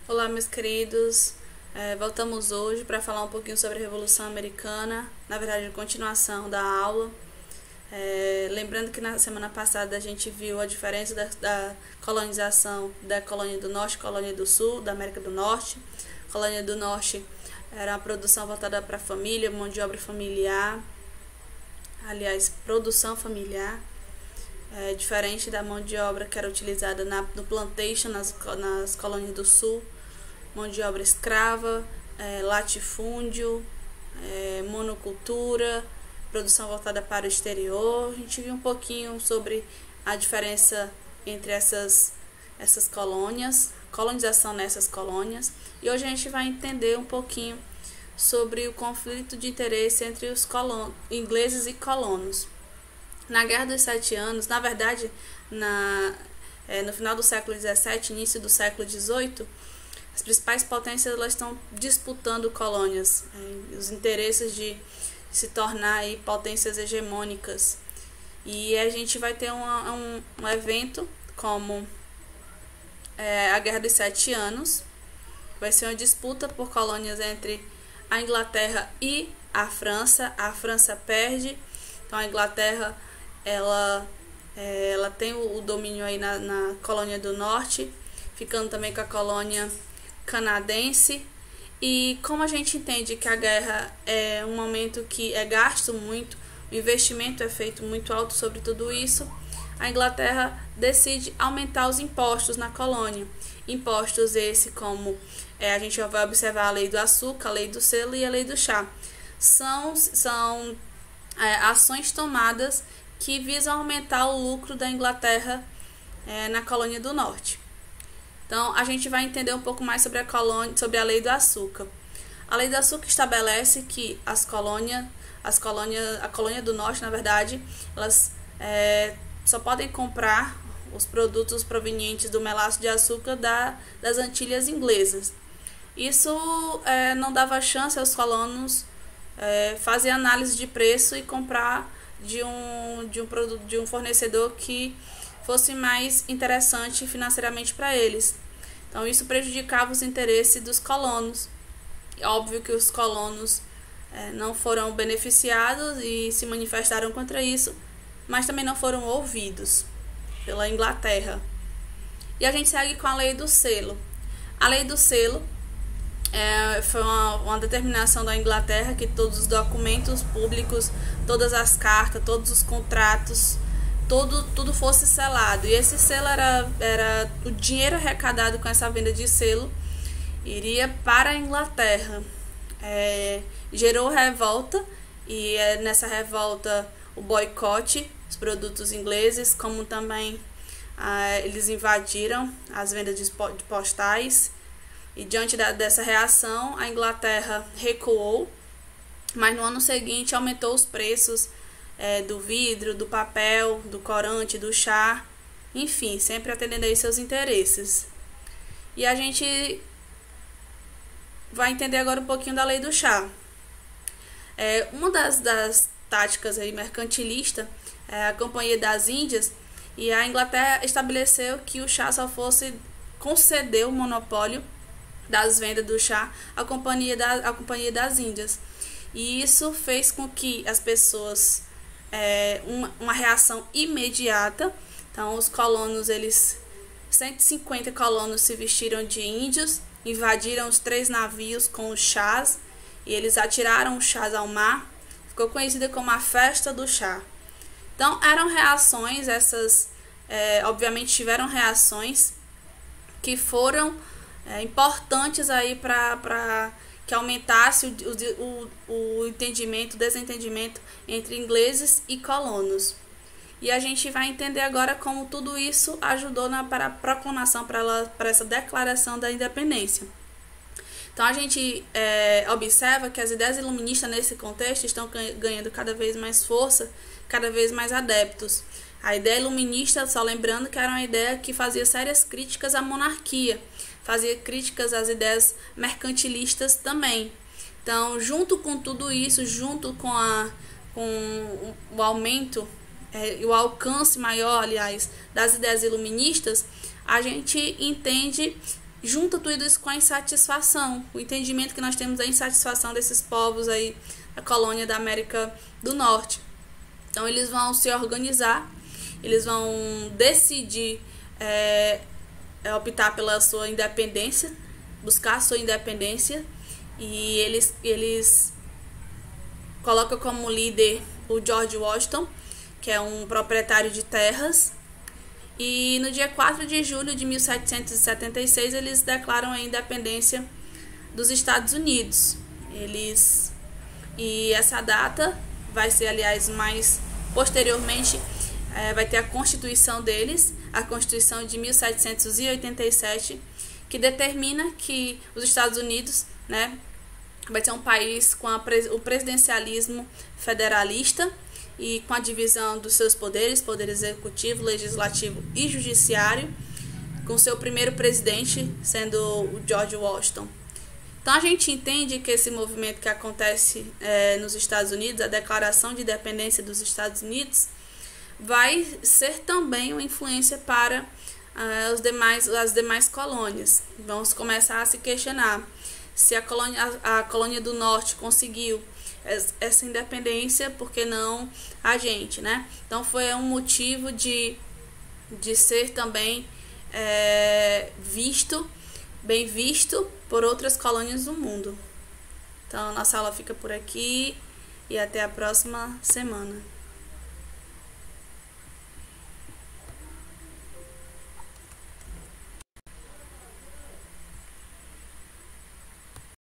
Olá, meus queridos. Voltamos hoje para falar um pouquinho sobre a Revolução Americana, na verdade, a continuação da aula. Lembrando que na semana passada a gente viu a diferença da colonização da colônia do Norte e colônia do Sul, da América do Norte. A colônia do Norte era a produção voltada para a família, mão de obra familiar, aliás, produção familiar. Diferente da mão de obra que era utilizada no plantation, nas colônias do Sul, mão de obra escrava, latifúndio, monocultura, produção voltada para o exterior. A gente viu um pouquinho sobre a diferença entre essas colônias, colonização nessas colônias, e hoje a gente vai entender um pouquinho sobre o conflito de interesse entre os ingleses e colonos. Na Guerra dos 7 Anos, na verdade, no final do século XVII, início do século XVIII, as principais potências elas estão disputando colônias, os interesses de se tornar aí potências hegemônicas. E a gente vai ter um evento como a Guerra dos 7 Anos. Vai ser uma disputa por colônias entre a Inglaterra e a França. A França perde, então a Inglaterra ela tem o domínio aí na colônia do Norte, ficando também com a colônia canadense. E como a gente entende que a guerra é um momento que é gasto muito, o investimento é feito muito alto sobre tudo isso, a Inglaterra decide aumentar os impostos na colônia. Impostos esse como a gente vai observar a lei do açúcar, a lei do selo e a lei do chá. São ações tomadas que visam aumentar o lucro da Inglaterra na colônia do Norte. Então, a gente vai entender um pouco mais sobre a lei do açúcar. A lei do açúcar estabelece que a colônia do Norte, na verdade, elas só podem comprar os produtos provenientes do melaço de açúcar das Antilhas Inglesas. Isso não dava chance aos colonos fazer análise de preço e comprar de um fornecedor que fosse mais interessante financeiramente para eles. Então isso prejudicava os interesses dos colonos. É óbvio que os colonos não foram beneficiados e se manifestaram contra isso, mas também não foram ouvidos pela Inglaterra. E a gente segue com a lei do selo. A lei do selo foi uma determinação da Inglaterra que todos os documentos públicos, todas as cartas, todos os contratos, tudo fosse selado. E esse selo era o dinheiro arrecadado com essa venda de selo iria para a Inglaterra. Gerou revolta e nessa revolta o boicote dos produtos ingleses, como também eles invadiram as vendas de postais. E diante dessa reação, a Inglaterra recuou, mas no ano seguinte aumentou os preços do vidro, do papel, do corante, do chá, enfim, sempre atendendo aí seus interesses. E a gente vai entender agora um pouquinho da lei do chá. Uma das táticas aí mercantilista é a Companhia das Índias, e a Inglaterra estabeleceu que o chá só fosse conceder o monopólio das vendas do chá à Companhia das Índias. E isso fez com que as pessoas uma reação imediata. Então os colonos, 150 colonos se vestiram de índios, invadiram os 3 navios com os chás e eles atiraram os chás ao mar. Ficou conhecida como a festa do chá. Então eram reações, obviamente tiveram reações que foram importantes aí para que aumentasse o entendimento, o desentendimento entre ingleses e colonos. E a gente vai entender agora como tudo isso ajudou para a proclamação, para essa declaração da independência. Então a gente observa que as ideias iluministas nesse contexto estão ganhando cada vez mais força, cada vez mais adeptos. A ideia iluminista, só lembrando que era uma ideia que fazia sérias críticas à monarquia, fazia críticas às ideias mercantilistas também. Então, junto com tudo isso, junto com o aumento e o alcance maior, aliás, das ideias iluministas, a gente entende junta tudo isso com a insatisfação, o entendimento que nós temos da insatisfação desses povos aí da colônia da América do Norte. Então eles vão se organizar, eles vão decidir optar pela sua independência, buscar a sua independência, e eles colocam como líder o George Washington, que é um proprietário de terras. E no dia 4 de julho de 1776 eles declaram a independência dos Estados Unidos. E essa data vai ser, aliás, mais posteriormente, vai ter a Constituição deles, a Constituição de 1787, que determina que os Estados Unidos, né, vai ser um país com o presidencialismo federalista, e com a divisão dos seus poderes, poder executivo, legislativo e judiciário, com seu primeiro presidente sendo o George Washington. Então a gente entende que esse movimento que acontece nos Estados Unidos, a declaração de independência dos Estados Unidos, vai ser também uma influência para as demais colônias. Vamos começar a se questionar se a colônia do Norte conseguiu essa independência, por que não a gente, né? Então foi um motivo de ser também bem visto por outras colônias do mundo. Então nossa aula fica por aqui e até a próxima semana.